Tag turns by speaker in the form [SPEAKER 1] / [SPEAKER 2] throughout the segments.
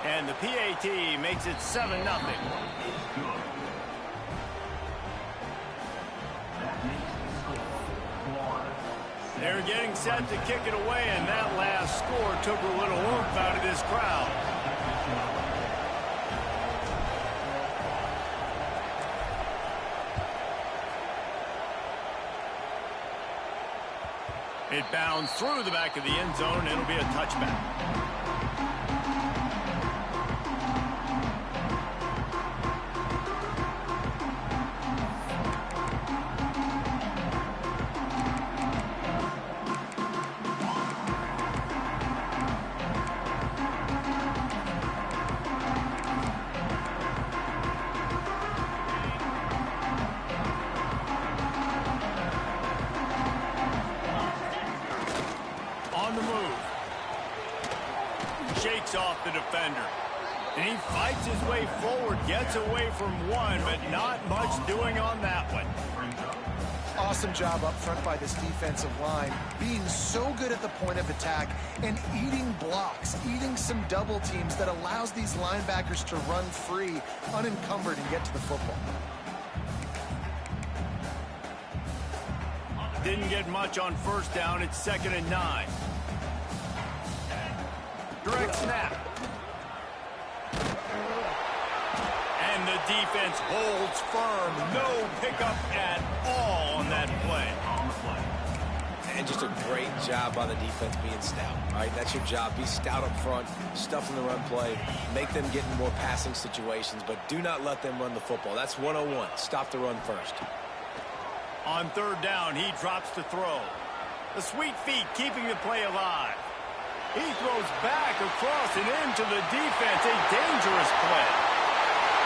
[SPEAKER 1] And the PAT makes it 7-0. They're getting set to kick it away, and that last score took a little oomph out of this crowd. It bounds through the back of the end zone, and it'll be a touchback. Shakes off the defender. And he fights his way forward, gets away from one, but not much doing on that one.
[SPEAKER 2] Awesome job up front by this defensive line, being so good at the point of attack and eating blocks, eating some double teams that allows these linebackers to run free, unencumbered, and get to the football.
[SPEAKER 1] Didn't get much on first down. It's 2nd and 9. Direct snap. And the defense holds firm. No pickup at all on that play.
[SPEAKER 3] And just a great job by the defense being stout. All right, that's your job. Be stout up front, stuff in the run play, make them get in more passing situations, but do not let them run the football. That's 101. Stop the run first.
[SPEAKER 1] On 3rd down, he drops to throw. The sweet feet keeping the play alive. He throws back across and into the defense. A dangerous play.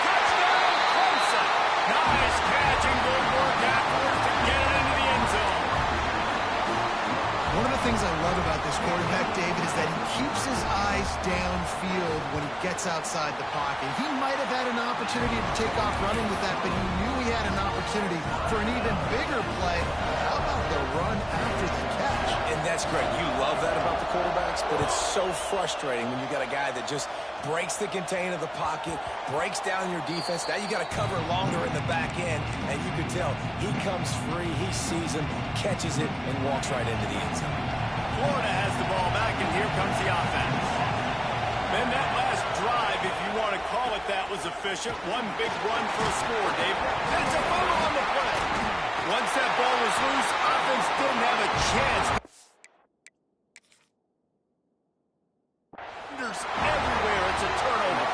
[SPEAKER 1] Touchdown, Clemson. Nice catch and good work afterwards to get it into the end zone.
[SPEAKER 2] One of the things I love about this quarterback, David, is that he keeps his eyes downfield when he gets outside the pocket. He might have had an opportunity to take off running with that, but he knew he had an opportunity for an even bigger play. How about the run after the catch?
[SPEAKER 3] And that's great. You love that about the quarterbacks, but it's so frustrating when you got a guy that just breaks the contain of the pocket, breaks down your defense. Now you got to cover longer in the back end, and you can tell he comes free, he sees him, catches it, and walks right into the end zone.
[SPEAKER 1] Florida has the ball back, and here comes the offense. Then that last drive, if you want to call it that, was efficient. One big run for a score, David. And it's a fumble on the play. Once that ball was loose, offense didn't have a chance. There's everywhere. It's a turnover.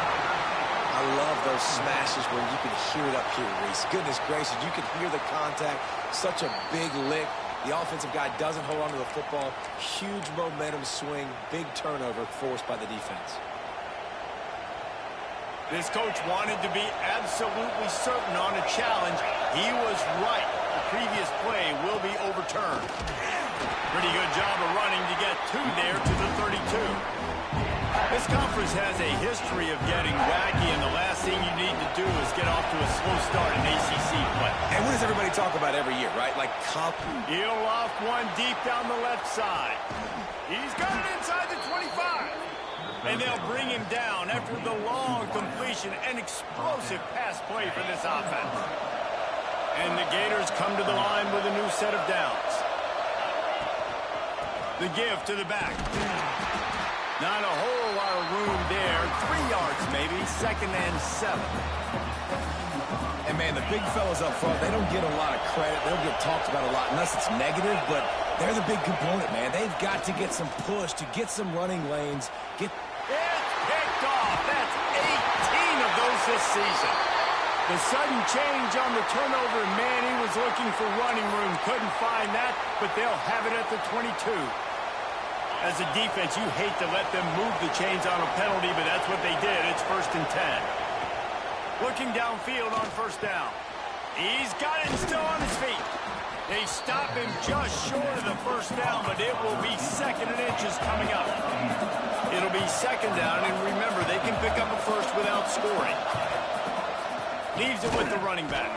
[SPEAKER 3] I love those smashes where you can hear it up here, Reese. Goodness gracious, you can hear the contact. Such a big lick. The offensive guy doesn't hold on to the football. Huge momentum swing. Big turnover forced by the defense.
[SPEAKER 1] This coach wanted to be absolutely certain on a challenge. He was right. The previous play will be overturned. Pretty good job of running to get 2 there to the 32. This conference has a history of getting wacky, and the last thing you need to do is get off to a slow start in ACC play.
[SPEAKER 3] And what does everybody talk about every year, right? Like
[SPEAKER 1] he'll loft one deep down the left side. He's got it inside the 25. And they'll bring him down after the long completion. An explosive pass play for this offense. And the Gators come to the line with a new set of downs. The give to the back. Not a whole lot of room there. 3 yards maybe. 2nd and 7.
[SPEAKER 3] And, man, the big fellas up front, they don't get a lot of credit. They don't get talked about a lot unless it's negative, but they're the big component, man. They've got to get some push to get some running lanes.
[SPEAKER 1] It's picked off. That's 18 of those this season. The sudden change on the turnover, man, he was looking for running room. Couldn't find that, but they'll have it at the 22. As a defense, you hate to let them move the chains on a penalty, but that's what they did. It's 1st and 10. Looking downfield on 1st down. He's got it still on his feet. They stop him just short of the 1st down, but it will be 2nd and inches coming up. It'll be 2nd down, and remember, they can pick up a first without scoring. Leaves it with the running back.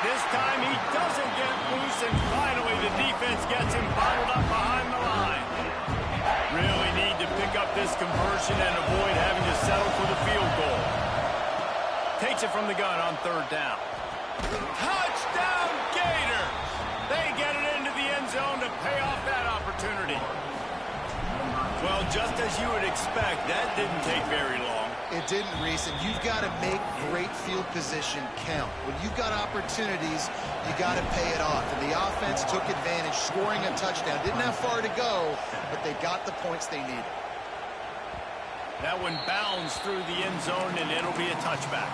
[SPEAKER 1] This time he doesn't get loose, and finally the defense gets him bottled up behind the line. Really need to pick up this conversion and avoid having settle for the field goal. Takes it from the gun on 3rd down. Touchdown, Gators! They get it into the end zone to pay off that opportunity. Well, just as you would expect, that didn't take very long.
[SPEAKER 2] It didn't, Reese, and you've got to make great field position count. When you've got opportunities, you got to pay it off. And the offense took advantage, scoring a touchdown. Didn't have far to go, but they got the points they needed.
[SPEAKER 1] That one bounds through the end zone, and it'll be a touchback.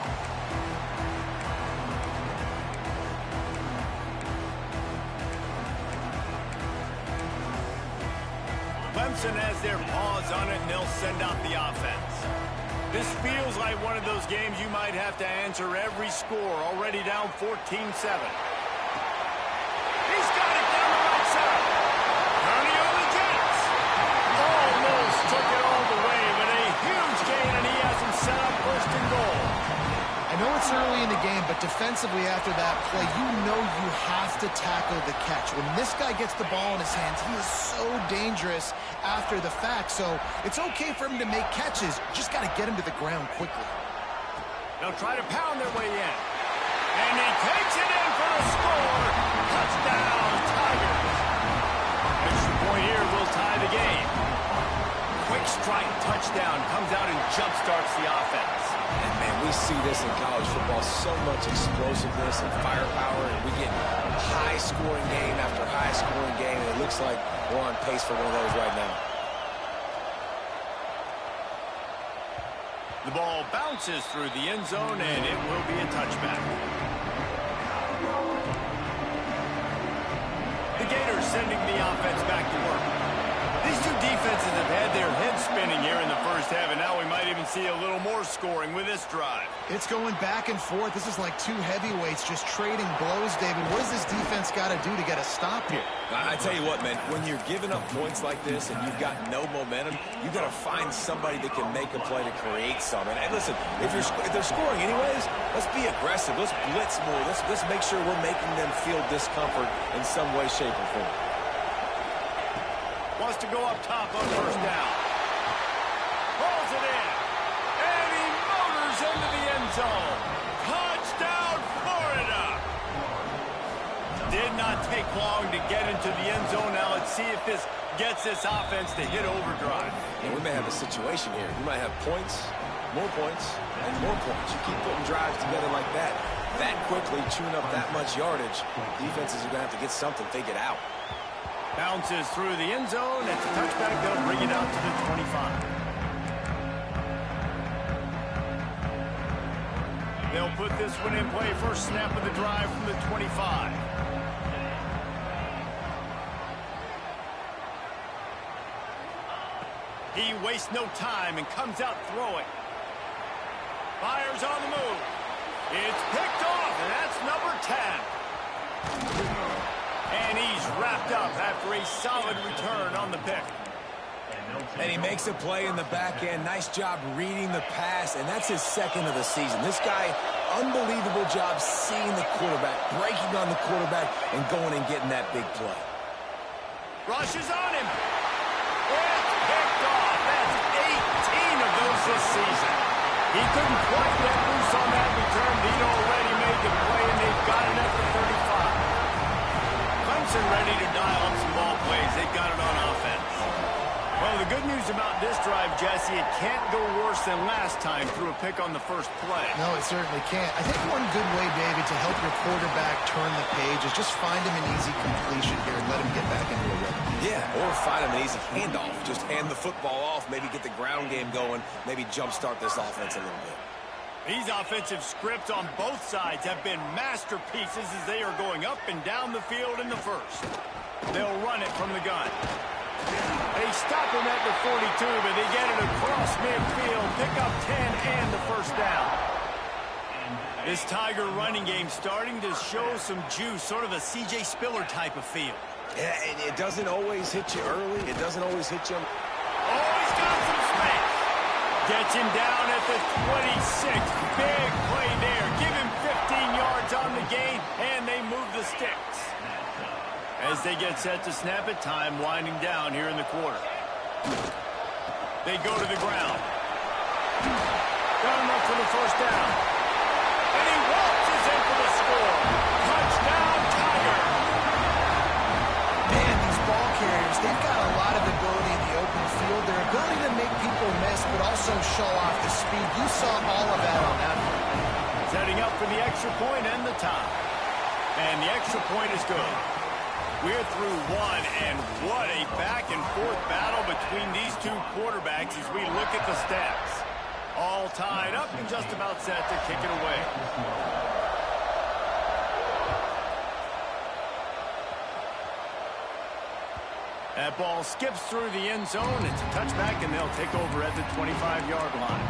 [SPEAKER 1] Clemson has their paws on it, and they'll send out the offense. This feels like one of those games you might have to answer every score. Already down 14-7. He's got it down the right side. Turning on the Jets. Almost took it all the way, but a huge gain, and he has him set up 1st and goal.
[SPEAKER 2] I know it's early in the game, but defensively after that play, you know you have to tackle the catch. When this guy gets the ball in his hands, he is so dangerous after the fact. So it's okay for him to make catches. Just got to get him to the ground quickly.
[SPEAKER 1] They'll try to pound their way in. And he takes it in for a score. Touchdown, Tigers. Extra point here will tie the game. Quick strike touchdown comes out and jumpstarts the offense.
[SPEAKER 3] And, man, we see this in college football, so much explosiveness and firepower, and we get high-scoring game after high-scoring game, and it looks like we're on pace for one of those right now.
[SPEAKER 1] The ball bounces through the end zone, and it will be a touchback. The Gators sending the offense back to work. These two defenses have had their heads spinning here in the first half, and now we might even see a little more scoring with this drive.
[SPEAKER 2] It's going back and forth. This is like two heavyweights just trading blows, David. What does this defense got to do to get a stop here?
[SPEAKER 3] I tell you what, man, when you're giving up points like this and you've got no momentum, you've got to find somebody that can make a play to create something. And listen, if they're scoring anyways, let's be aggressive. Let's blitz more. Let's make sure we're making them feel discomfort in some way, shape, or form.
[SPEAKER 1] Wants to go up top on 1st down. Pulls it in. And he motors into the end zone. Touchdown, Florida! Did not take long to get into the end zone. Now let's see if this gets this offense to hit overdrive.
[SPEAKER 3] Yeah, we may have a situation here. We might have points, and more points. You keep putting drives together like that quickly, chewing up that much yardage, defenses are going to have to get something figured out.
[SPEAKER 1] Bounces through the end zone. It's a touchback. They'll bring it out to the 25. They'll put this one in play. First snap of the drive from the 25. He wastes no time and comes out throwing. Fires on the move. It's picked off, and that's number 10. And he's wrapped up after a solid return on the pick.
[SPEAKER 3] And he makes a play in the back end. Nice job reading the pass, and that's his 2nd of the season. This guy, unbelievable job seeing the quarterback, breaking on the quarterback, and going and getting that big play.
[SPEAKER 1] Rushes on him. It's picked off. That's 18 of those this season. He couldn't quite get loose on that return. He'd already made the play, and they've got it at the 35. Clemson ready to dial up some ball plays. They got it on offense. Well, the good news about this drive, Jesse, it can't go worse than last time through a pick on the first play.
[SPEAKER 2] No, it certainly can't. I think one good way, David, to help your quarterback turn the page is just find him an easy completion here and let him get back into a rhythm.
[SPEAKER 3] Yeah, or find him an easy handoff. Just hand the football off, maybe get the ground game going, maybe jumpstart this offense a little bit.
[SPEAKER 1] These offensive scripts on both sides have been masterpieces as they are going up and down the field in the first. They'll run it from the gun. They stop him at the 42, but they get it across midfield, pick up 10 and the first down. This Tiger running game starting to show some juice, sort of a C.J. Spiller type of feel.
[SPEAKER 3] Yeah, and it doesn't always hit you early. It doesn't always hit you.
[SPEAKER 1] Oh, he's got some space. Gets him down at the 26. Big play there. Give him 15 yards on the gain, and they move the sticks. As they get set to snap it, time winding down here in the quarter. They go to the ground. first down. And he waltzes in for the score. Touchdown, Tiger.
[SPEAKER 2] Man, these ball carriers, they've got a lot of ability in the open field. Their ability to make people miss, but also show off the speed. You saw all of that on that one.
[SPEAKER 1] Setting up for the extra point and the tie. And the extra point is good. We're through one, and what a back-and-forth battle between these two quarterbacks as we look at the stats. All tied up and just about set to kick it away. That ball skips through the end zone. It's a touchback, and they'll take over at the 25-yard line.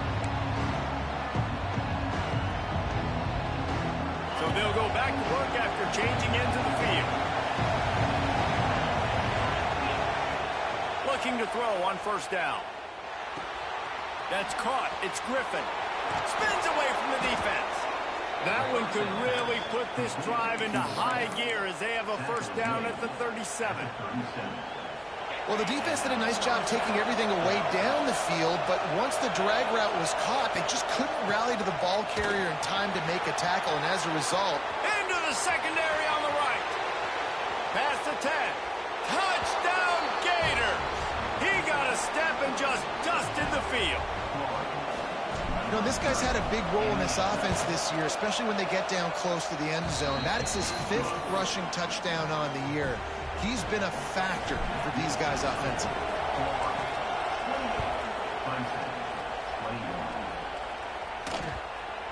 [SPEAKER 1] So they'll go back to work after changing into the field. Looking to throw on first down. That's caught. It's Griffin. Spins away from the defense. That one could really put this drive into high gear as they have a first down at the 37.
[SPEAKER 2] Well, the defense did a nice job taking everything away down the field, but once the drag route was caught, they just couldn't rally to the ball carrier in time to make a tackle, and as a result...
[SPEAKER 1] Into the secondary on the right. Past the 10. Touchdown, Gators! He got a step and just dusted the field.
[SPEAKER 2] You know, this guy's had a big role in this offense this year, especially when they get down close to the end zone. That's his 5th rushing touchdown on the year. He's been a factor for these guys offensively.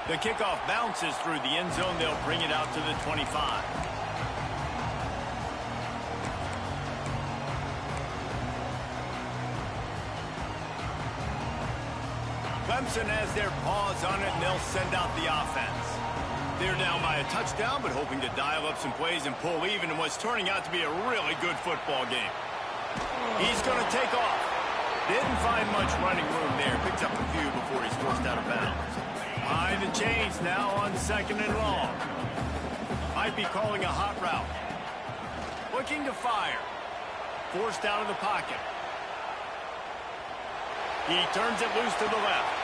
[SPEAKER 1] The kickoff bounces through the end zone. They'll bring it out to the 25. Clemson has their paws on it, and they'll send out the offense. They're down by a touchdown, but hoping to dial up some plays and pull even in what's turning out to be a really good football game. He's going to take off. Didn't find much running room there. Picks up a few before he's forced out of bounds. Behind the chains now on second and long. Might be calling a hot route. Looking to fire. Forced out of the pocket. He turns it loose to the left.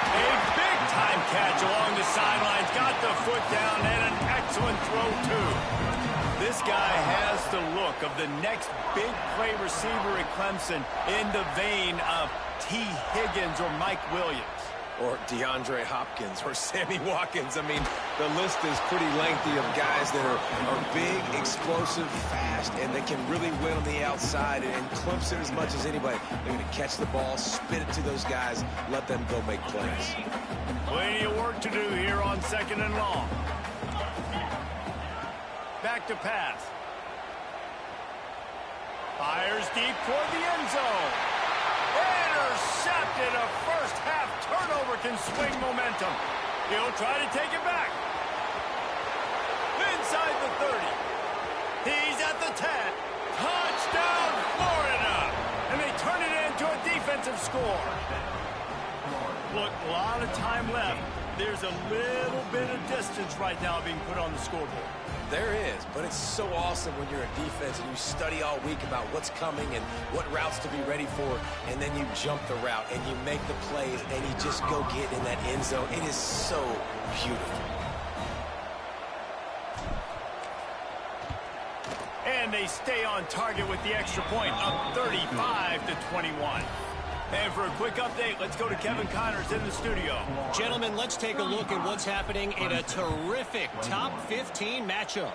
[SPEAKER 1] A big-time catch along the sidelines. Got the foot down and an excellent throw, too. This guy has the look of the next big play receiver at Clemson in the vein of T. Higgins or Mike Williams.
[SPEAKER 3] Or DeAndre Hopkins or Sammy Watkins. I mean, the list is pretty lengthy of guys that are big, explosive, fast, and they can really win on the outside. And Clemson, as much as anybody, they're going to catch the ball, spit it to those guys, let them go make plays.
[SPEAKER 1] Plenty of work to do here on second and long. Back to pass. Fires deep toward the end zone. Intercepted. A first-half turnover can swing momentum. He'll try to take it back. Inside the 30. He's at the 10. Touchdown, Florida! And they turn it into a defensive score. Look, a lot of time left. There's a little bit of distance right now being put on the scoreboard.
[SPEAKER 3] There is, but it's so awesome when you're a defense and you study all week about what's coming and what routes to be ready for, and then you jump the route and you make the plays and you just go get in that end zone. It is so beautiful.
[SPEAKER 1] And they stay on target with the extra point, up 35-21. And for a quick update, let's go to Kevin Connors in the studio.
[SPEAKER 4] Gentlemen, let's take a look at what's happening in a terrific top 15 matchup.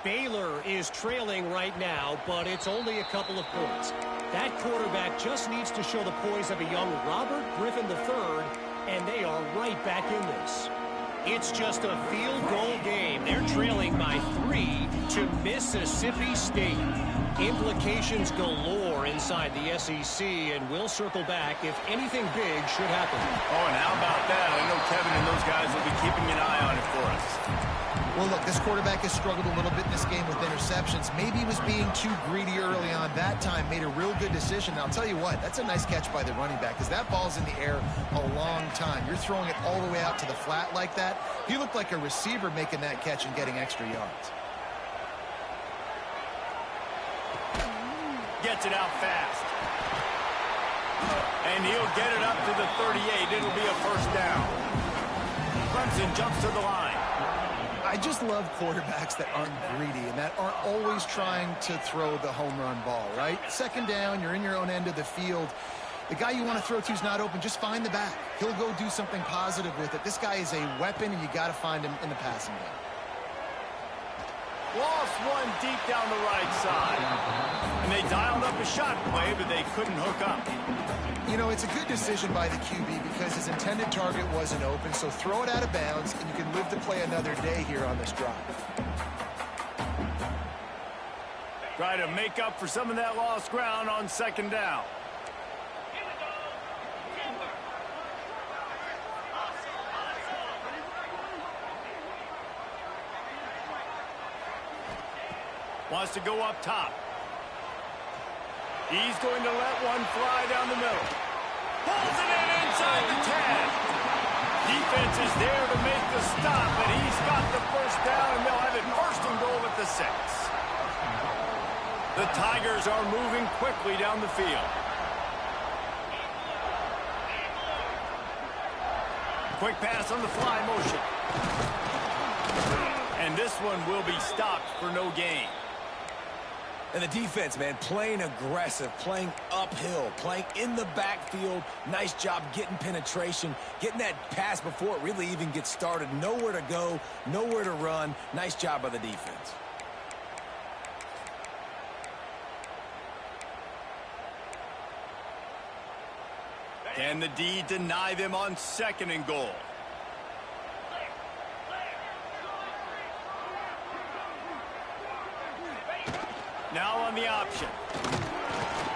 [SPEAKER 4] Baylor is trailing right now, but it's only a couple of points. That quarterback just needs to show the poise of a young Robert Griffin III, and they are right back in this. It's just a field goal game. They're trailing by 3 to Mississippi State. Implications galore inside the SEC, and we'll circle back if anything big should happen.
[SPEAKER 1] Oh, and how about that? I know Kevin and those guys will be keeping an eye on it for us.
[SPEAKER 2] Well, look, this quarterback has struggled a little bit in this game with interceptions. Maybe he was being too greedy early on. That time made a real good decision. And I'll tell you what, that's a nice catch by the running back because that ball's in the air a long time. You're throwing it all the way out to the flat like that. He looked like a receiver making that catch and getting extra yards.
[SPEAKER 1] Gets it out fast. And he'll get it up to the 38. It'll be a first down. Clemson jumps to the line.
[SPEAKER 2] I just love quarterbacks that aren't greedy and that aren't always trying to throw the home run ball, right? Second down, you're in your own end of the field. The guy you want to throw to is not open. Just find the back. He'll go do something positive with it. This guy is a weapon, and you got to find him in the passing game.
[SPEAKER 1] Lost one deep down the right side. And they dialed up a shot play, but they couldn't hook up.
[SPEAKER 2] You know, it's a good decision by the QB because his intended target wasn't open, so throw it out of bounds, and you can live to play another day here on this drive.
[SPEAKER 1] Try to make up for some of that lost ground on second down. Wants to go up top. He's going to let one fly down the middle. Pulls it in inside the 10. Defense is there to make the stop, and he's got the first down, and they'll have it first and goal at the 6. The Tigers are moving quickly down the field. Quick pass on the fly motion. And this one will be stopped for no gain.
[SPEAKER 3] And the defense, man, playing aggressive, playing uphill, playing in the backfield. Nice job getting penetration, getting that pass before it really even gets started. Nowhere to go, nowhere to run. Nice job by the defense.
[SPEAKER 1] Can the D deny them on second and goal? Now on the option.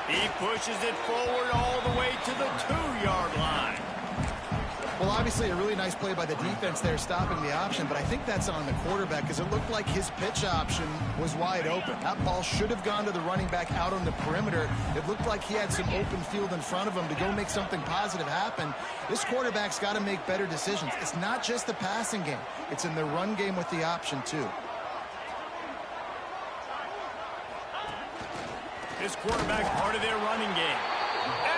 [SPEAKER 1] He pushes it forward all the way to the 2-yard line.
[SPEAKER 2] Well, obviously a really nice play by the defense there stopping the option, but I think that's on the quarterback because it looked like his pitch option was wide open. That ball should have gone to the running back out on the perimeter. It looked like he had some open field in front of him to go make something positive happen. This quarterback's got to make better decisions. It's not just the passing game. It's in the run game with the option, too.
[SPEAKER 1] This quarterback part of their running game.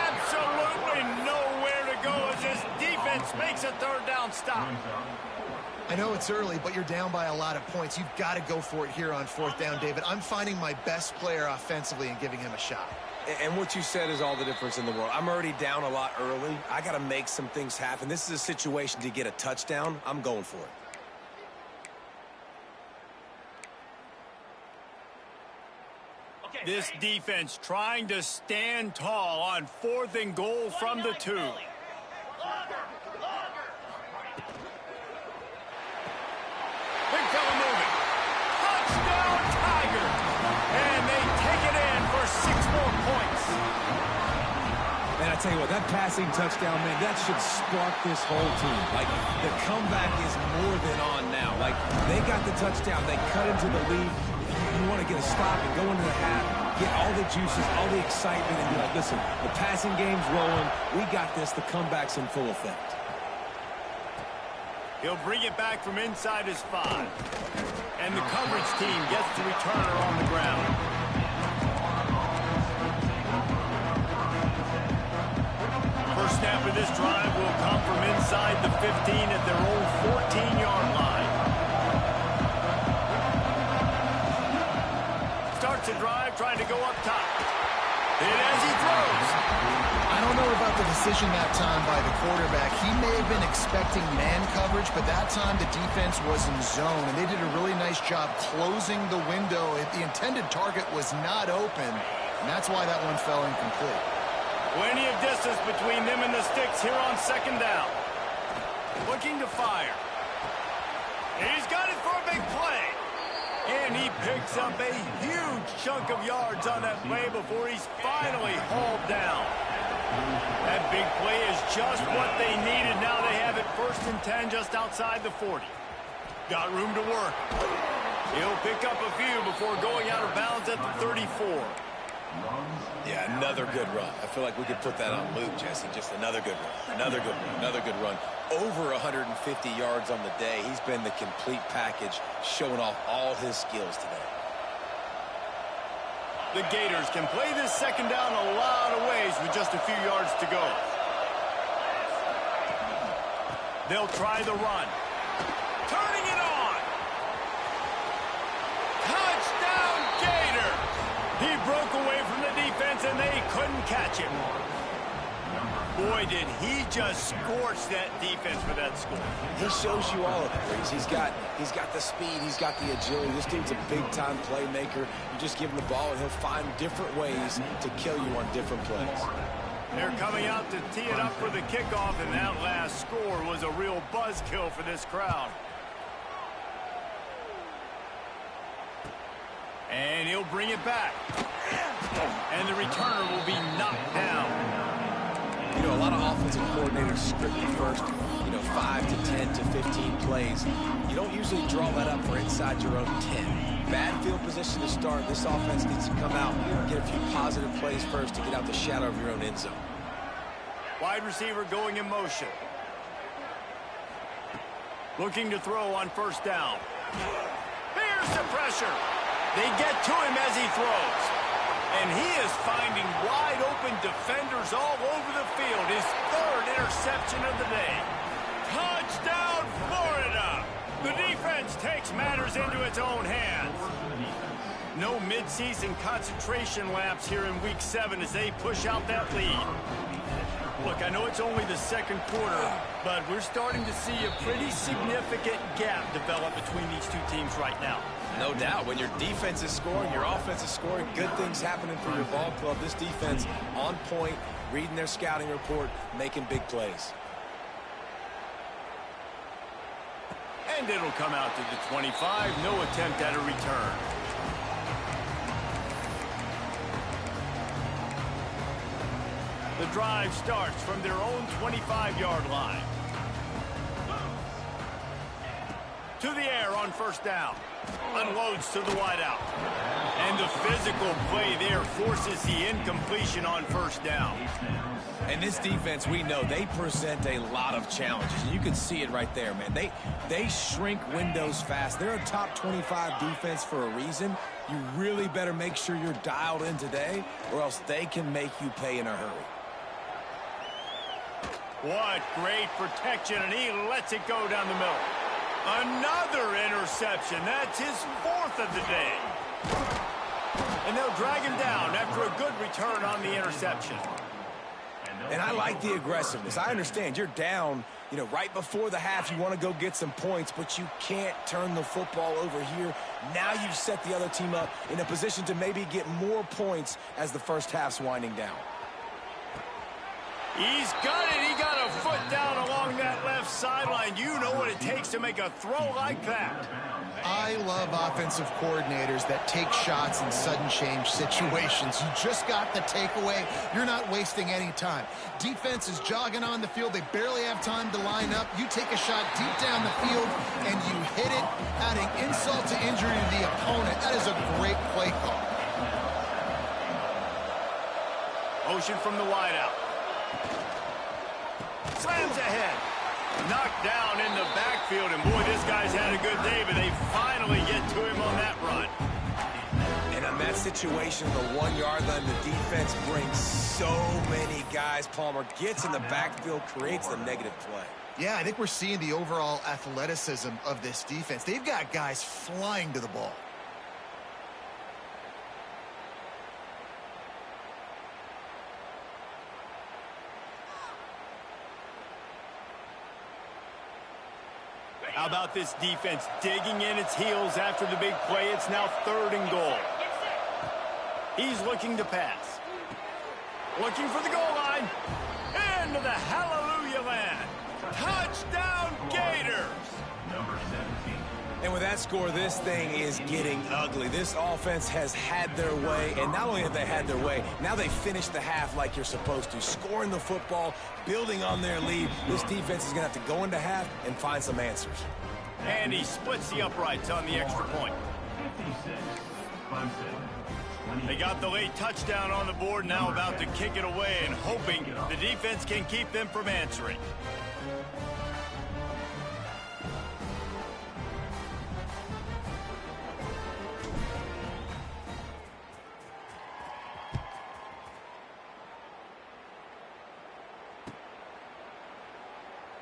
[SPEAKER 1] Absolutely nowhere to go as this defense makes a third down stop.
[SPEAKER 2] I know it's early, but you're down by a lot of points. You've got to go for it here on fourth down, David. I'm finding my best player offensively and giving him a shot.
[SPEAKER 3] And what you said is all the difference in the world. I'm already down a lot early. I got to make some things happen. This is a situation to get a touchdown. I'm going for it.
[SPEAKER 1] This defense trying to stand tall on fourth and goal from the 2. Big fella moving. Touchdown Tiger. And they take it in for 6 more points.
[SPEAKER 3] Man, I tell you what, that passing touchdown, man, that should spark this whole team. Like, the comeback is more than on now. Like, they got the touchdown. They cut into the lead. You want to get a stop and go into the half, get all the juices, all the excitement, and be like, listen, the passing game's rolling. We got this. The comeback's in full effect.
[SPEAKER 1] He'll bring it back from inside his 5. And the coverage team gets the returner on the ground. First snap of this drive will come from inside the 15 at their own 14-yard line. Starts a drive trying to go up top. And as he throws.
[SPEAKER 2] I don't know about the decision that time by the quarterback. He may have been expecting man coverage, but that time the defense was in zone, and they did a really nice job closing the window. The intended target was not open, and that's why that one fell incomplete.
[SPEAKER 1] Plenty of distance between them and the sticks here on second down. Looking to fire. He's got it for a big play. And he picks up a huge chunk of yards on that play before he's finally hauled down. That big play is just what they needed. Now they have it 1st and 10 just outside the 40. Got room to work. He'll pick up a few before going out of bounds at the 34.
[SPEAKER 3] Yeah, another good run. I feel like we could put that on loop, Jesse. Just another good run, another good run, another good run. Over 150 yards on the day. He's been the complete package, showing off all his skills today.
[SPEAKER 1] The Gators can play this second down a lot of ways with just a few yards to go. They'll try the run. Turning it on. Touchdown, Gators. He broke away from the defense, and they couldn't catch him. Boy, did he just scorch that defense for that score.
[SPEAKER 3] He shows you all of it, Breeze. He's got the speed. He's got the agility. This dude's a big-time playmaker. You just give him the ball, and he'll find different ways to kill you on different plays.
[SPEAKER 1] They're coming out to tee it up for the kickoff, and that last score was a real buzzkill for this crowd. And he'll bring it back. And the returner will be knocked down.
[SPEAKER 3] You know, a lot of offensive coordinators script the first, 5 to 10 to 15 plays. You don't usually draw that up for inside your own 10. Bad field position to start. This offense needs to come out and get a few positive plays first to get out the shadow of your own end zone.
[SPEAKER 1] Wide receiver going in motion. Looking to throw on first down. Here's the pressure. They get to him as he throws. And he is finding wide-open defenders all over the field. His third interception of the day. Touchdown, Florida! The defense takes matters into its own hands. No midseason concentration laps here in Week 7 as they push out that lead. Look, I know it's only the second quarter, but we're starting to see a pretty significant gap develop between these two teams right now.
[SPEAKER 3] No doubt. When your defense is scoring, your offense is scoring, good things happening for your ball club. This defense on point, reading their scouting report, making big plays.
[SPEAKER 1] And it'll come out to the 25. No attempt at a return. The drive starts from their own 25-yard line. To the air on first down. Unloads to the wideout. And the physical play there forces the incompletion on first down.
[SPEAKER 3] And this defense, we know, they present a lot of challenges. And you can see it right there, man. They shrink windows fast. They're a top 25 defense for a reason. You really better make sure you're dialed in today, or else they can make you pay in a hurry.
[SPEAKER 1] What great protection, and he lets it go down the middle. Another interception. That's his fourth of the day. And they'll drag him down after a good return on the interception.
[SPEAKER 3] And I like the aggressiveness. I understand you're down, right before the half. You want to go get some points, but you can't turn the football over here. Now you've set the other team up in a position to maybe get more points as the first half's winding down.
[SPEAKER 1] He's got it. He got a foot down along that left sideline. You know what it takes to make a throw like that.
[SPEAKER 2] I love offensive coordinators that take shots in sudden change situations. You just got the takeaway. You're not wasting any time. Defense is jogging on the field. They barely have time to line up. You take a shot deep down the field, and you hit it, adding insult to injury to the opponent. That is a great play call.
[SPEAKER 1] Motion from the wideout. Slams ahead. Knocked down in the backfield, and boy, this guy's had a good day, but they finally get to him on that run.
[SPEAKER 3] And on that situation, the 1-yard line, the defense brings so many guys. Palmer gets in the backfield, creates the negative play.
[SPEAKER 2] Yeah, I think we're seeing the overall athleticism of this defense. They've got guys flying to the ball.
[SPEAKER 1] How about this defense digging in its heels after the big play? It's now 3rd and goal. He's looking to pass. Looking for the goal line. Into the hallelujah land. Touchdown, Gators.
[SPEAKER 3] And with that score, this thing is getting ugly. This offense has had their way, and not only have they had their way, now they finish the half like you're supposed to, scoring the football, building on their lead. This defense is going to have to go into half and find some answers.
[SPEAKER 1] And he splits the uprights on the extra point. They got the late touchdown on the board, now about to kick it away and hoping the defense can keep them from answering.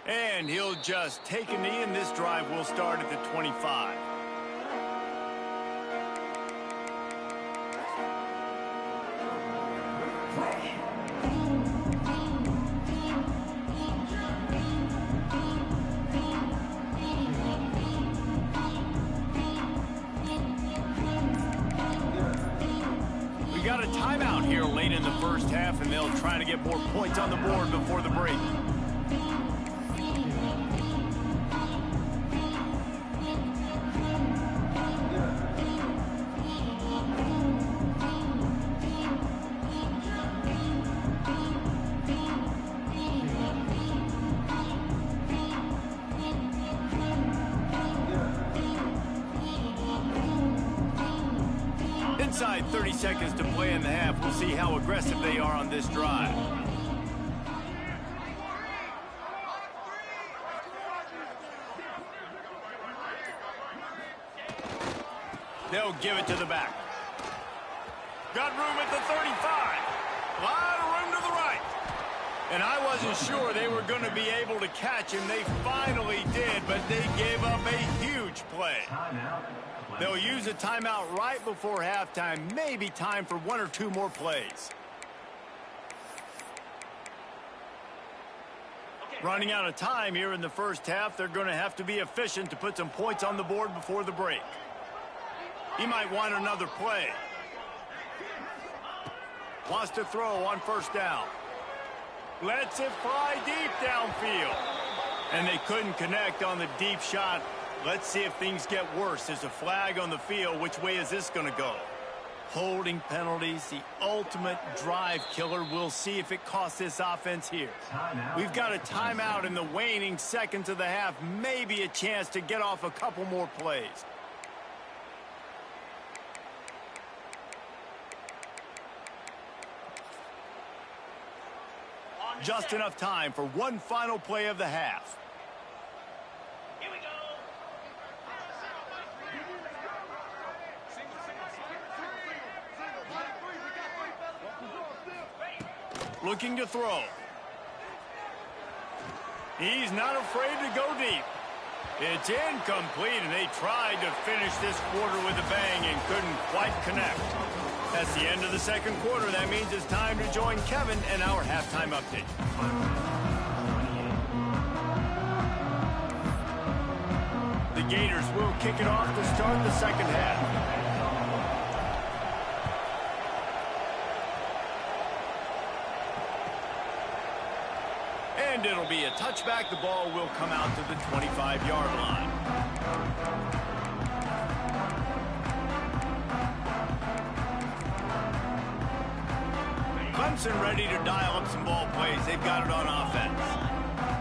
[SPEAKER 1] And he'll just take a knee, and this drive will start at the 25. We got a timeout here late in the first half, and they'll try to get more points on the board before the break. Inside 30 seconds to play in the half. We'll see how aggressive they are on this drive. They'll give it to the back. Got room at the 35. A lot of room to the right. And I wasn't sure they were going to be able to catch him. They finally did, but they gave up a huge play. They'll use a timeout right before halftime. Maybe time for one or two more plays. Running out of time here in the first half. They're going to have to be efficient to put some points on the board before the break. He might want another play. Wants to throw on first down. Lets it fly deep downfield. And they couldn't connect on the deep shot. Let's see if things get worse. There's a flag on the field. Which way is this going to go? Holding penalties, the ultimate drive killer. We'll see if it costs this offense here. We've got a timeout in the waning seconds of the half. Maybe a chance to get off a couple more plays. Just enough time for one final play of the half. Looking to throw. He's not afraid to go deep. It's incomplete, and they tried to finish this quarter with a bang and couldn't quite connect. That's the end of the second quarter. That means it's time to join Kevin and our halftime update. The Gators will kick it off to start the second half. And it'll be a touchback. The ball will come out to the 25-yard line. Clemson ready to dial up some ball plays. They've got it on offense.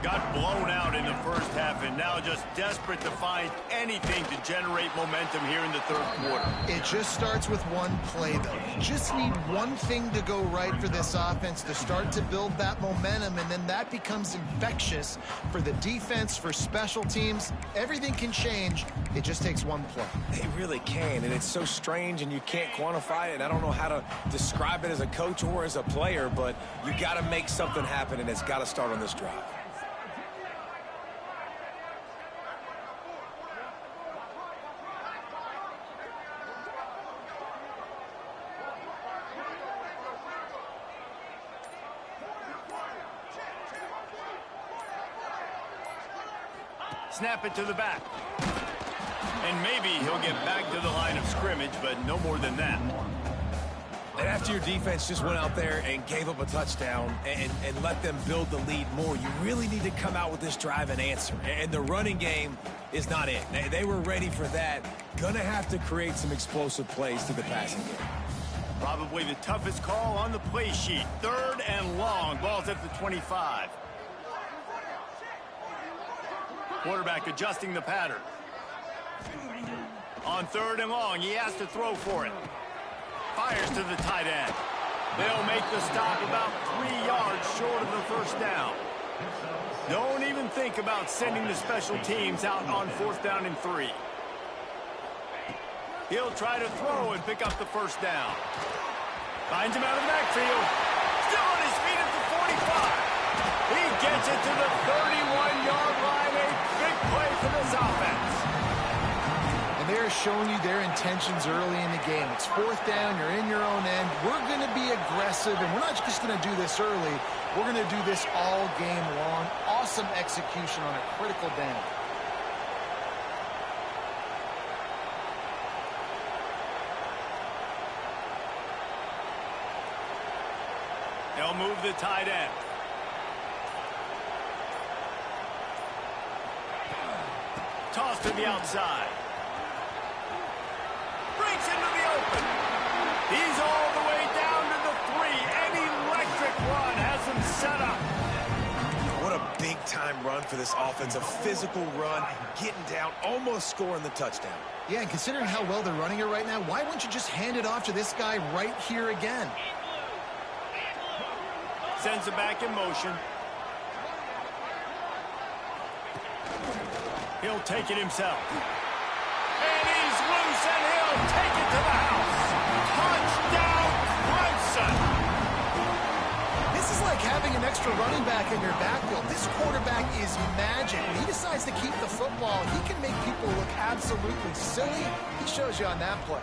[SPEAKER 1] Got blown out in the first half and now just desperate to find anything to generate momentum here in the third quarter.
[SPEAKER 2] It just starts with one play, though. You just need one thing to go right for this offense to start to build that momentum, and then that becomes infectious for the defense, for special teams. Everything can change. It just takes one play.
[SPEAKER 3] They really can, and it's so strange, and you can't quantify it, and I don't know how to describe it as a coach or as a player, but you got to make something happen, and it's got to start on this drive.
[SPEAKER 1] Snap it to the back. And maybe he'll get back to the line of scrimmage, but no more than that.
[SPEAKER 3] And after your defense just went out there and gave up a touchdown and let them build the lead more, you really need to come out with this drive and answer. And the running game is not it. They were ready for that. Gonna have to create some explosive plays to the passing game.
[SPEAKER 1] Probably the toughest call on the play sheet. Third and long. Ball's at the 25. Quarterback adjusting the pattern. On third and long, he has to throw for it. Fires to the tight end. They'll make the stop about 3 yards short of the first down. Don't even think about sending the special teams out on 4th down and 3. He'll try to throw and pick up the first down. Finds him out of the backfield. Still on his feet at the 45. He gets it to the 31-yard
[SPEAKER 2] showing you their intentions early in the game. It's fourth down, you're in your own end. We're going to be aggressive, and we're not just going to do this early. We're going to do this all game long. Awesome execution on a critical down.
[SPEAKER 1] They'll move the tight end. Toss to the outside. Breaks into the open. He's all the way down to the 3. An electric run has him set up.
[SPEAKER 3] What a big-time run for this offense. A physical run, getting down, almost scoring the touchdown.
[SPEAKER 2] Yeah, and considering how well they're running it right now, why wouldn't you just hand it off to this guy right here again?
[SPEAKER 1] Sends it back in motion. He'll take it himself. And he's loose, and he'll take it to the house. Touchdown, Clemson.
[SPEAKER 2] This is like having an extra running back in your backfield. This quarterback is magic. When he decides to keep the football, he can make people look absolutely silly. He shows you on that play.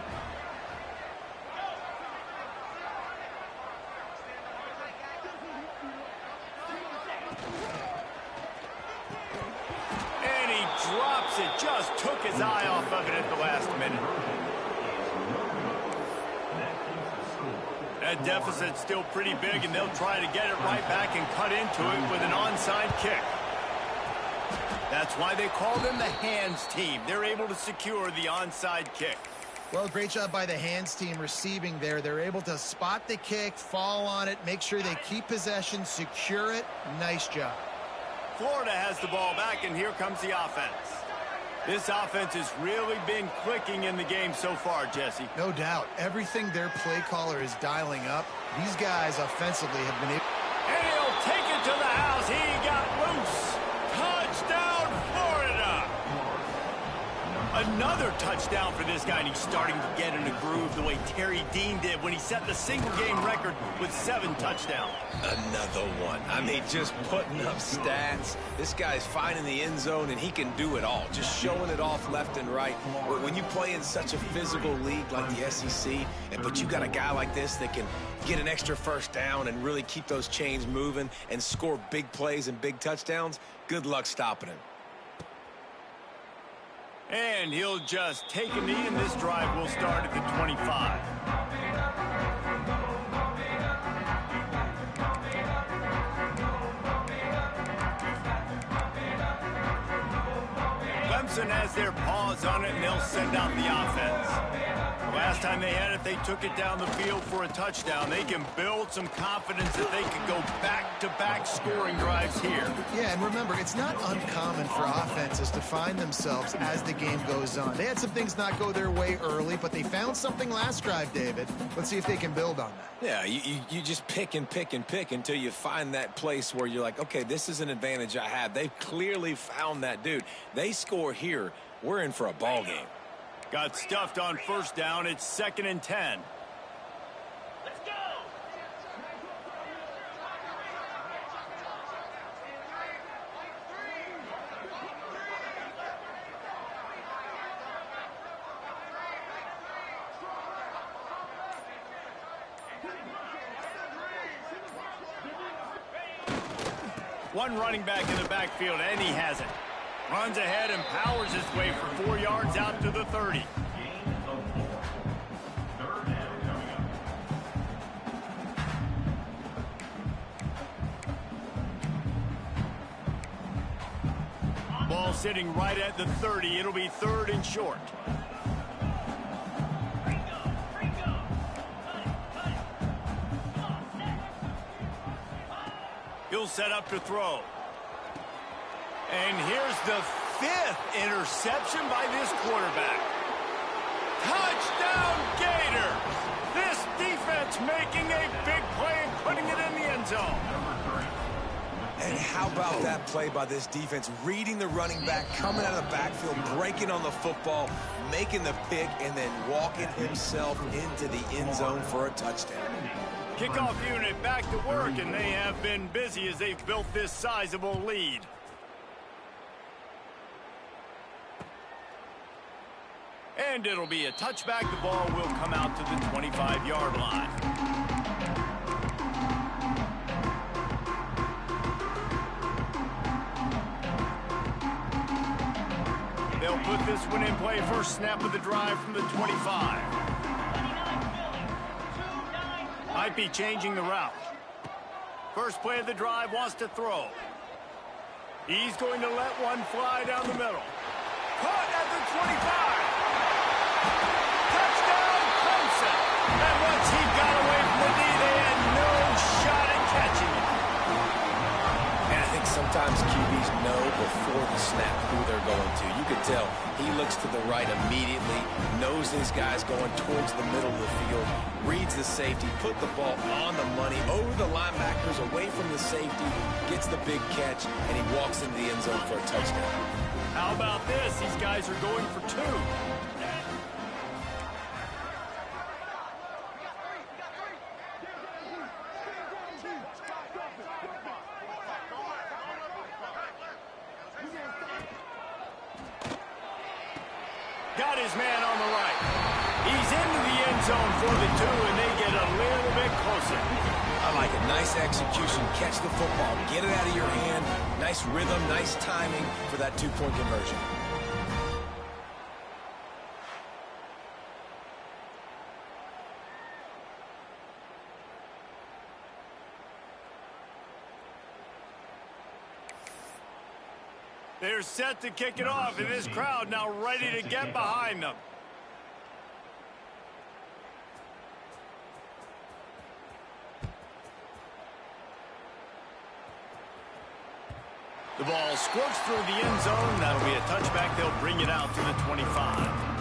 [SPEAKER 1] Drops it, just took his eye off of it at the last minute. That deficit's still pretty big, and they'll try to get it right back and cut into it with an onside kick. That's why they call them the hands team. They're able to secure the onside kick.
[SPEAKER 2] Well, great job by the hands team receiving there. They're able to spot the kick, fall on it, make sure they keep possession, secure it. Nice job.
[SPEAKER 1] Florida has the ball back, and here comes the offense. This offense has really been clicking in the game so far, Jesse.
[SPEAKER 2] No doubt. Everything their play caller is dialing up, these guys offensively have been able...
[SPEAKER 1] And he'll take it to the house. He got loose. Touchdown, Florida. Another touchdown for this guy, and he's starting to get in a groove the way Terry Dean did when he set the single-game record with 7 touchdowns.
[SPEAKER 3] Another one. I mean, just putting up stats. This guy's finding the end zone, and he can do it all. Just showing it off left and right. When you play in such a physical league like the SEC, but you got a guy like this that can get an extra first down and really keep those chains moving and score big plays and big touchdowns, good luck stopping him.
[SPEAKER 1] And he'll just take a knee, and this drive will start at the 25. Clemson has their paws on it, and they'll send out the offense. The last time they had it, they took it down the field for a touchdown. They can build some confidence that they can go back-to-back scoring drives here.
[SPEAKER 2] Yeah, and remember, it's not uncommon for offenses to find themselves as the game goes on. They had some things not go their way early, but they found something last drive, David. Let's see if they can build on that.
[SPEAKER 3] Yeah, you just pick and pick and pick until you find that place where you're like, okay, this is an advantage I have. They've clearly found that dude. They score here, we're in for a ball game.
[SPEAKER 1] Got stuffed on first down. It's 2nd and 10.
[SPEAKER 5] Let's go!
[SPEAKER 1] One running back in the backfield, and he has it. Runs ahead and powers his way for 4 yards out to the 30. Ball sitting right at the 30. It'll be 3rd and short. He'll set up to throw. And here's the 5th interception by this quarterback. Touchdown, Gators! This defense making a big play and putting it in the end zone.
[SPEAKER 3] And how about that play by this defense? Reading the running back, coming out of the backfield, breaking on the football, making the pick, and then walking himself into the end zone for a touchdown.
[SPEAKER 1] Kickoff unit back to work, and they have been busy as they've built this sizable lead. And it'll be a touchback. The ball will come out to the 25-yard line. They'll put this one in play. First snap of the drive from the 25. Might be changing the route. First play of the drive, wants to throw. He's going to let one fly down the middle. Caught at the 25. Touchdown, Clemson. And once he got away from the knee, they had no shot at catching it.
[SPEAKER 3] And I think sometimes QBs know before the snap who they're going to. You can tell he looks to the right immediately, knows his guy's going towards the middle of the field, reads the safety, put the ball on the money, over the linebackers, away from the safety, gets the big catch, and he walks into the end zone for a touchdown.
[SPEAKER 1] How about this? These guys are going for two. Got his man on the right. He's into the end zone for the two, and they get a little bit closer.
[SPEAKER 3] I like it. Nice execution. Catch the football. Get it out of your hand. Nice rhythm, nice timing for that two-point conversion.
[SPEAKER 1] They're set to kick it off, and this crowd now ready to get behind them. The ball squirts through the end zone. That'll be a touchback. They'll bring it out to the 25.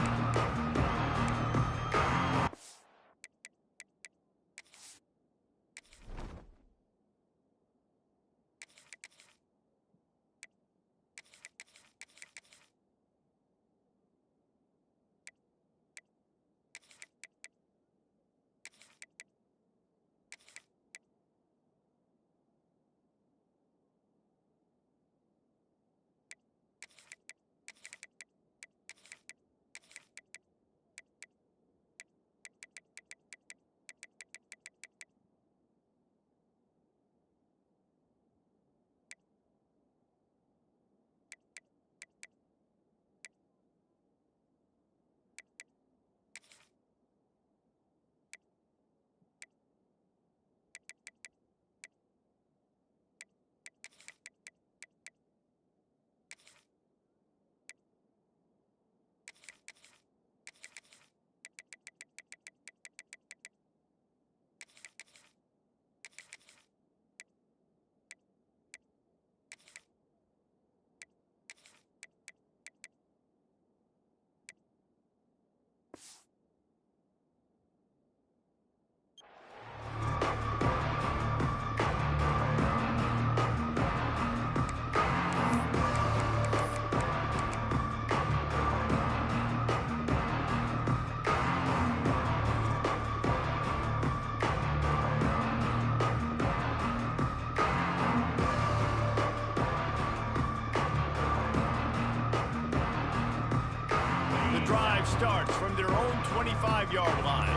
[SPEAKER 1] Drive starts from their own 25-yard line.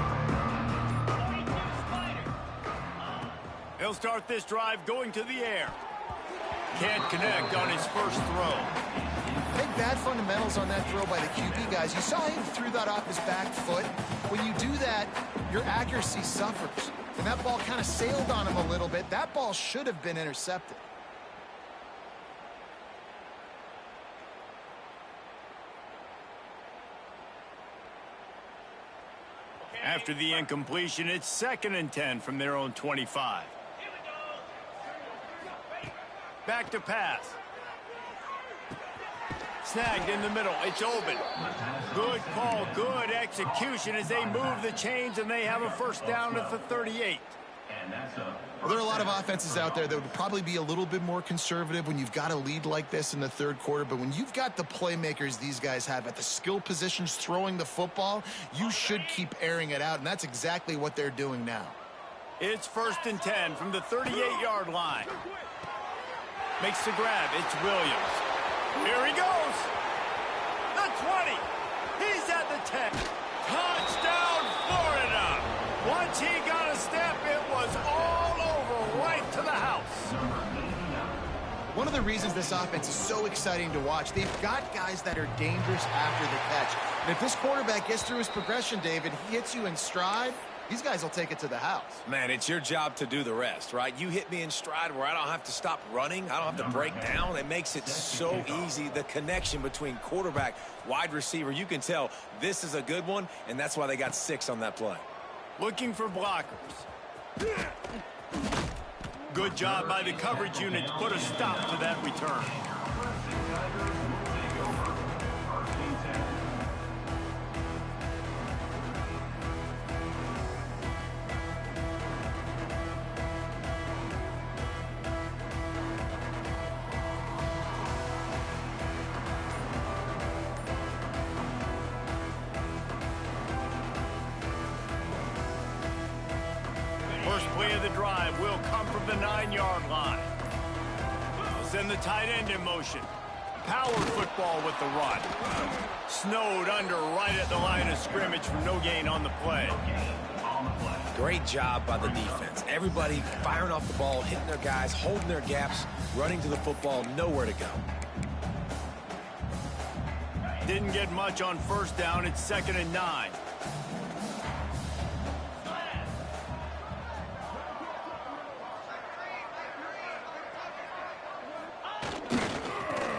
[SPEAKER 1] He'll start this drive going to the air. Can't connect on his first throw.
[SPEAKER 2] Big bad fundamentals on that throw by the QB guys. You saw him threw that off his back foot. When you do that, your accuracy suffers. And that ball kind of sailed on him a little bit. That ball should have been intercepted.
[SPEAKER 1] After the incompletion, it's 2nd and 10 from their own 25. Back to pass. Snagged in the middle. It's open. Good call, good execution as they move the chains, and they have a first down at the 38.
[SPEAKER 2] Well, there are a lot of offenses out there that would probably be a little bit more conservative when you've got a lead like this in the third quarter. But when you've got the playmakers these guys have at the skill positions throwing the football, you should keep airing it out. And that's exactly what they're doing now.
[SPEAKER 1] It's 1st and 10 from the 38-yard line. Makes the grab. It's Williams. Here he goes. The 20. He's at the 10.
[SPEAKER 2] One of the reasons this offense is so exciting to watch, they've got guys that are dangerous after the catch. And if this quarterback gets through his progression, David, he hits you in stride, these guys will take it to the house.
[SPEAKER 3] Man, it's your job to do the rest, right? You hit me in stride where I don't have to stop running. I don't have to break down. It makes it so easy. The connection between quarterback, wide receiver, you can tell this is a good one, and that's why they got 6 on that play.
[SPEAKER 1] Looking for blockers. Good job by the coverage unit to put a stop to that return. First play of the drive will come from the 9-yard line. We'll send the tight end in motion. Power football with the run. Snowed under right at the line of scrimmage for no gain on the play.
[SPEAKER 3] Great job by the defense. Everybody firing off the ball, hitting their guys, holding their gaps, running to the football, nowhere to go.
[SPEAKER 1] Didn't get much on first down. It's 2nd and 9.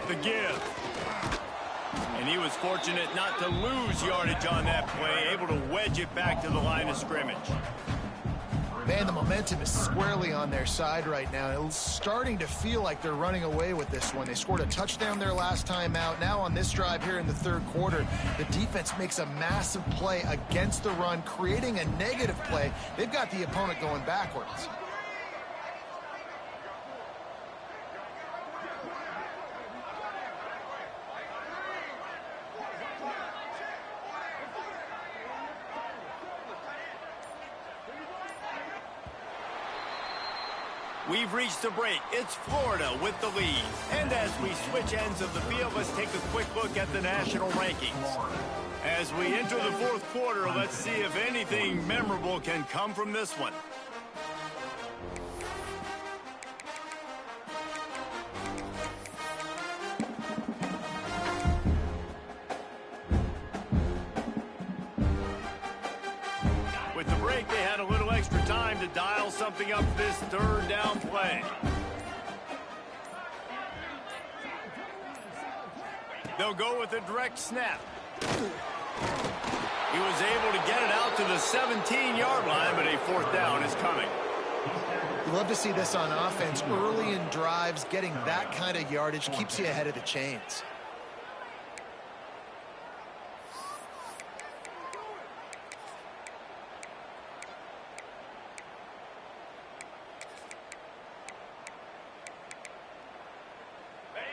[SPEAKER 1] The give. And he was fortunate not to lose yardage on that play, able to wedge it back to the line of scrimmage.
[SPEAKER 2] Man, the momentum is squarely on their side right now. It's starting to feel like they're running away with this one. They scored a touchdown their last time out. Now on this drive here in the 3rd quarter, the defense makes a massive play against the run, creating a negative play. They've got the opponent going backwards.
[SPEAKER 1] We've reached the break. It's Florida with the lead. And as we switch ends of the field, let's take a quick look at the national rankings. As we enter the 4th quarter, let's see if anything memorable can come from this one. With the break, they had a little extra time to dial something up this 3rd down play. They'll go with a direct snap. He was able to get it out to the 17-yard line, but a 4th down is coming.
[SPEAKER 2] You love to see this on offense. Early in drives, getting that kind of yardage keeps you ahead of the chains.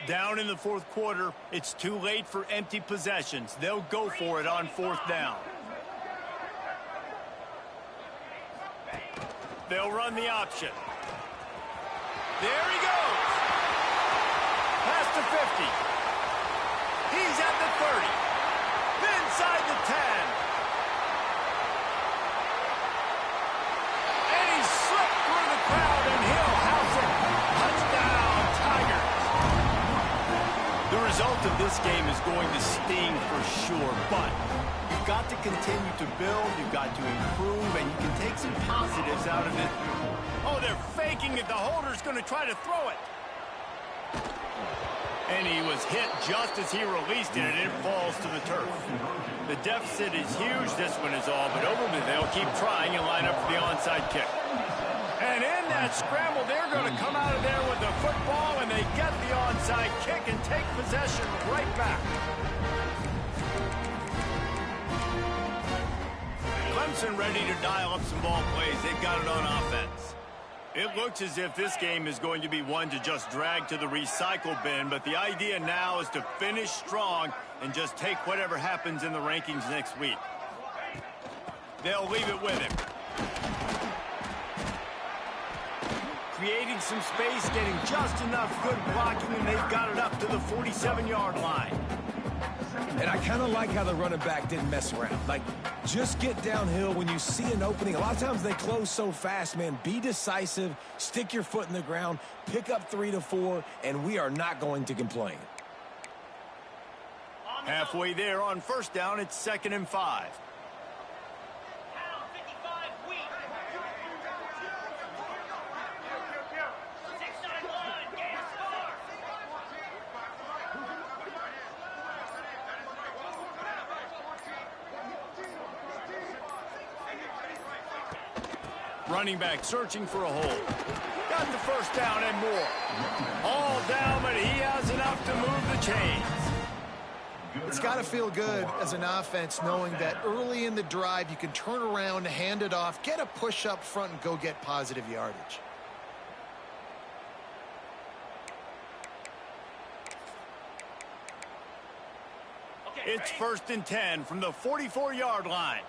[SPEAKER 1] Down in the 4th quarter, it's too late for empty possessions. They'll go for it on 4th down. They'll run the option. There he goes. Past the 50. He's at the 30. Inside the 10. And he slipped through the crowd, and he'll house it. Touchdown, Tigers. The result of this game is going to sting for sure, but you've got to continue to build, you've got to improve, and you can take some positives out of it. Oh, they're faking it. The holder's going to try to throw it. And he was hit just as he released it, and it falls to the turf. The deficit is huge. This one is all but over, but they'll keep trying and line up for the onside kick. And in that scramble, they're going to come out of there with the football, and they get the onside kick and take possession right back. Clemson ready to dial up some ball plays. They've got it on offense. It looks as if this game is going to be one to just drag to the recycle bin, but the idea now is to finish strong and just take whatever happens in the rankings next week. They'll leave it with him. Creating some space, getting just enough good blocking, and they've got it up to the 47-yard line.
[SPEAKER 3] And I kind of like how the running back didn't mess around. Like, just get downhill when you see an opening. A lot of times they close so fast, man. Be decisive, stick your foot in the ground, pick up 3 to 4, and we are not going to complain.
[SPEAKER 1] Halfway there on first down, it's 2nd and 5. Running back searching for a hole. Got the first down and more. All down, but he has enough to move the chains.
[SPEAKER 2] It's got to feel good as an offense knowing that early in the drive you can turn around, hand it off, get a push up front, and go get positive yardage.
[SPEAKER 1] It's 1st and 10 from the 44-yard line.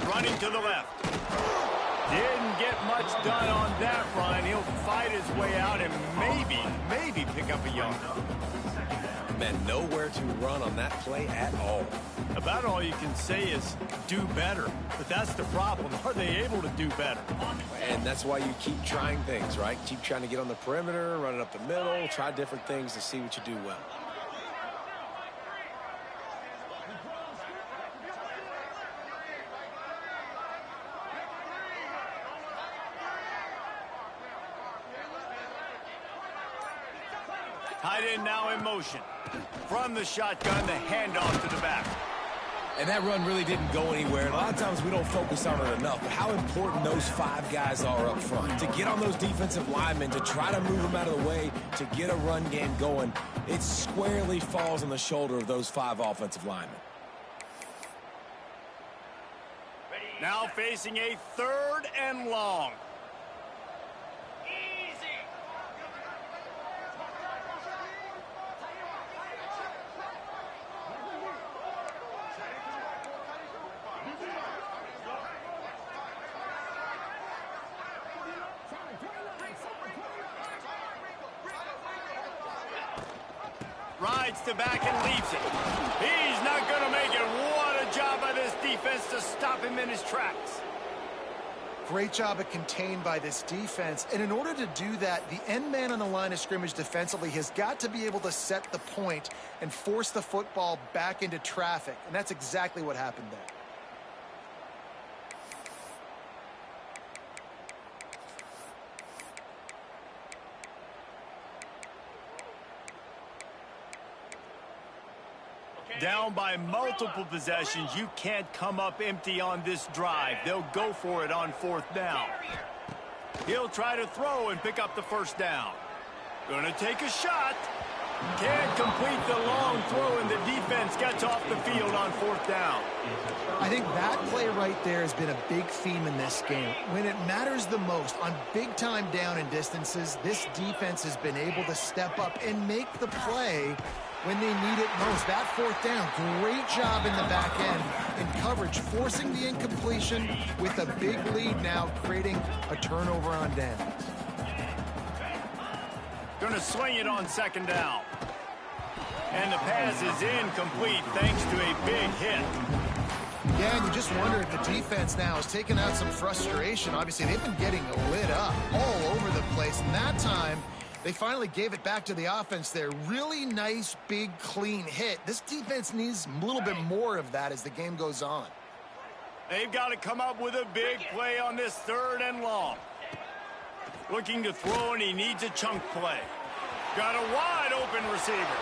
[SPEAKER 1] Running to the left. Didn't get much done on that run. He'll fight his way out and maybe pick up a yard.
[SPEAKER 3] Man, nowhere to run on that play at all.
[SPEAKER 1] About all you can say is do better. But that's the problem. Are they able to do better?
[SPEAKER 3] And that's why you keep trying things, right? Keep trying to get on the perimeter, run it up the middle, try different things to see what you do well.
[SPEAKER 1] Tight end now in motion. From the shotgun, the handoff to the back.
[SPEAKER 3] And that run really didn't go anywhere. And a lot of times we don't focus on it enough. But how important those 5 guys are up front. To get on those defensive linemen, to try to move them out of the way, to get a run game going, it squarely falls on the shoulder of those 5 offensive linemen.
[SPEAKER 1] Now facing a 3rd and long. Rides to back and leaves it. He's not going to make it. What a job by this defense to stop him in his tracks.
[SPEAKER 2] Great job at contained by this defense. And in order to do that, the end man on the line of scrimmage defensively has got to be able to set the point and force the football back into traffic. And that's exactly what happened there.
[SPEAKER 1] Down by multiple possessions, you can't come up empty on this drive. They'll go for it on 4th down. He'll try to throw and pick up the first down. Gonna take a shot. Can't complete the long throw, and the defense gets off the field on 4th down.
[SPEAKER 2] I think that play right there has been a big theme in this game. When it matters the most, on big-time down and distances, this defense has been able to step up and make the play when they need it most. That 4th down, great job in the back end in coverage, forcing the incompletion with a big lead now, creating a turnover on down.
[SPEAKER 1] Gonna swing it on 2nd down. And the pass is incomplete thanks to a big hit.
[SPEAKER 2] Yeah, and you just wonder if the defense now is taking out some frustration. Obviously, they've been getting lit up all over the place. And that time, they finally gave it back to the offense there. Really nice, big, clean hit. This defense needs a little bit more of that as the game goes on.
[SPEAKER 1] They've got to come up with a big play on this 3rd and long. Looking to throw, and he needs a chunk play. Got a wide open receiver.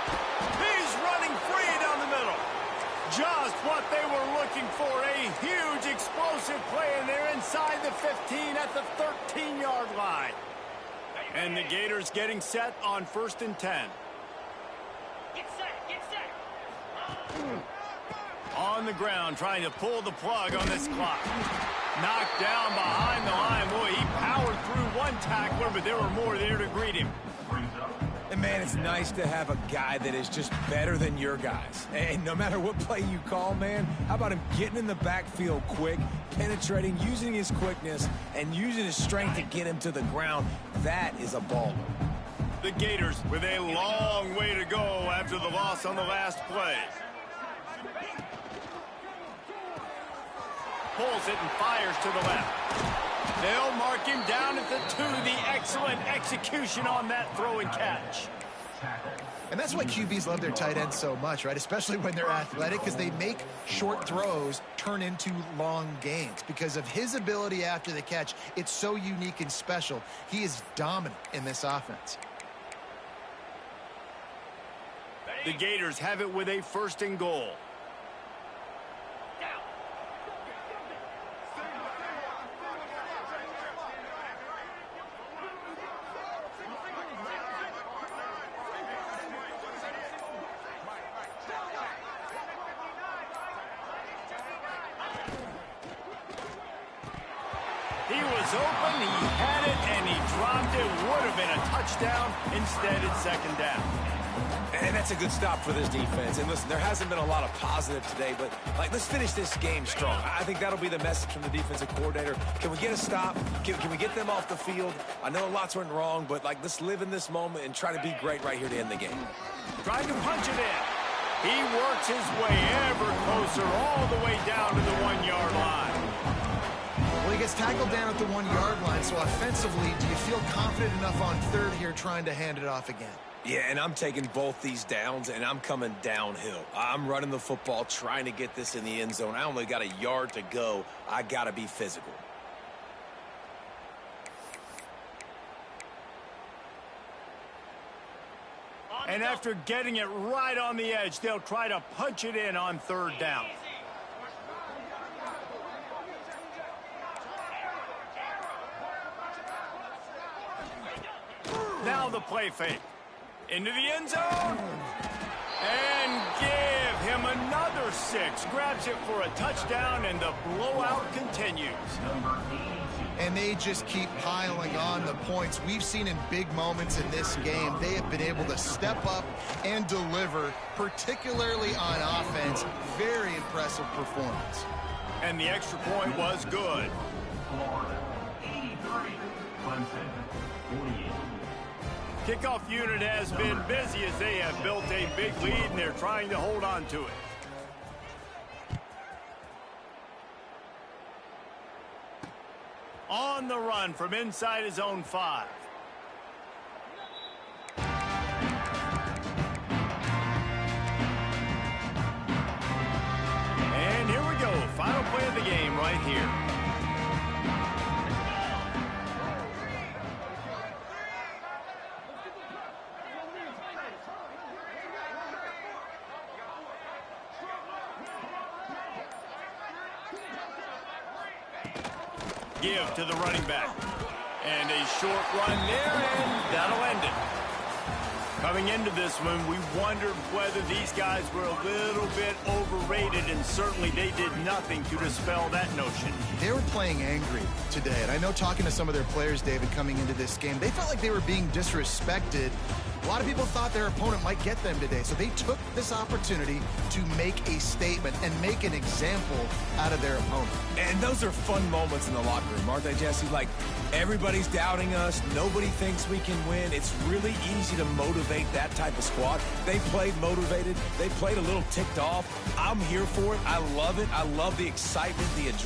[SPEAKER 1] He's running free down the middle. Just what they were looking for. A huge explosive play, and they're inside the 15 at the 13-yard line. And the Gators getting set on 1st and 10.
[SPEAKER 5] Get set, get set.
[SPEAKER 1] On the ground, trying to pull the plug on this clock. Knocked down behind the line. Boy, he powered through one tackler, but there were more there to greet him.
[SPEAKER 3] And, man, it's nice to have a guy that is just better than your guys. And no matter what play you call, man, how about him getting in the backfield quick, penetrating, using his quickness, and using his strength to get him to the ground? That is a baller.
[SPEAKER 1] The Gators with a long way to go after the loss on the last play. Pulls it and fires to the left. They'll mark him down at the 2. The excellent execution on that throw and catch.
[SPEAKER 2] And that's why QBs love their tight ends so much, right? Especially when they're athletic, because they make short throws turn into long gains. Because of his ability after the catch, it's so unique and special. He is dominant in this offense.
[SPEAKER 1] The Gators have it with a 1st and goal. He was open, he had it, and he dropped it. Would have been a touchdown. Instead, it's 2nd down.
[SPEAKER 3] And that's a good stop for this defense. And listen, there hasn't been a lot of positive today, but let's finish this game strong. I think that'll be the message from the defensive coordinator. Can we get a stop? Can we get them off the field? I know lots went wrong, but let's live in this moment and try to be great right here to end the game.
[SPEAKER 1] Trying to punch it in. He works his way ever closer all the way down to the 1-yard line.
[SPEAKER 2] Well, he gets tackled down at the 1-yard line, so offensively, do you feel confident enough on 3rd here trying to hand it off again?
[SPEAKER 3] Yeah, and I'm taking both these downs, and I'm coming downhill. I'm running the football, trying to get this in the end zone. I only got a yard to go. I got to be physical.
[SPEAKER 1] And after getting it right on the edge, they'll try to punch it in on 3rd down. Now the play fake. Into the end zone. And give him another 6. Grabs it for a touchdown, and the blowout continues.
[SPEAKER 2] And they just keep piling on the points. We've seen in big moments in this game, they have been able to step up and deliver, particularly on offense. Very impressive performance.
[SPEAKER 1] And the extra point was good.
[SPEAKER 6] Florida, 83. Clemson, 48.
[SPEAKER 1] Kickoff unit has been busy as they have built a big lead, and they're trying to hold on to it. On the run from inside his own 5. And here we go. Final play of the game right here. Give to the running back. And a short run there, and that'll end it. Coming into this one, we wondered whether these guys were a little bit overrated, and certainly they did nothing to dispel that notion.
[SPEAKER 2] They were playing angry today, and I know talking to some of their players, David, coming into this game, they felt like they were being disrespected. A lot of people thought their opponent might get them today, so they took this opportunity to make a statement and make an example out of their opponent.
[SPEAKER 3] And those are fun moments in the locker room, aren't they, Jesse? Like, everybody's doubting us. Nobody thinks we can win. It's really easy to motivate that type of squad. They played motivated. They played a little ticked off. I'm here for it. I love it. I love the excitement, the adrenaline.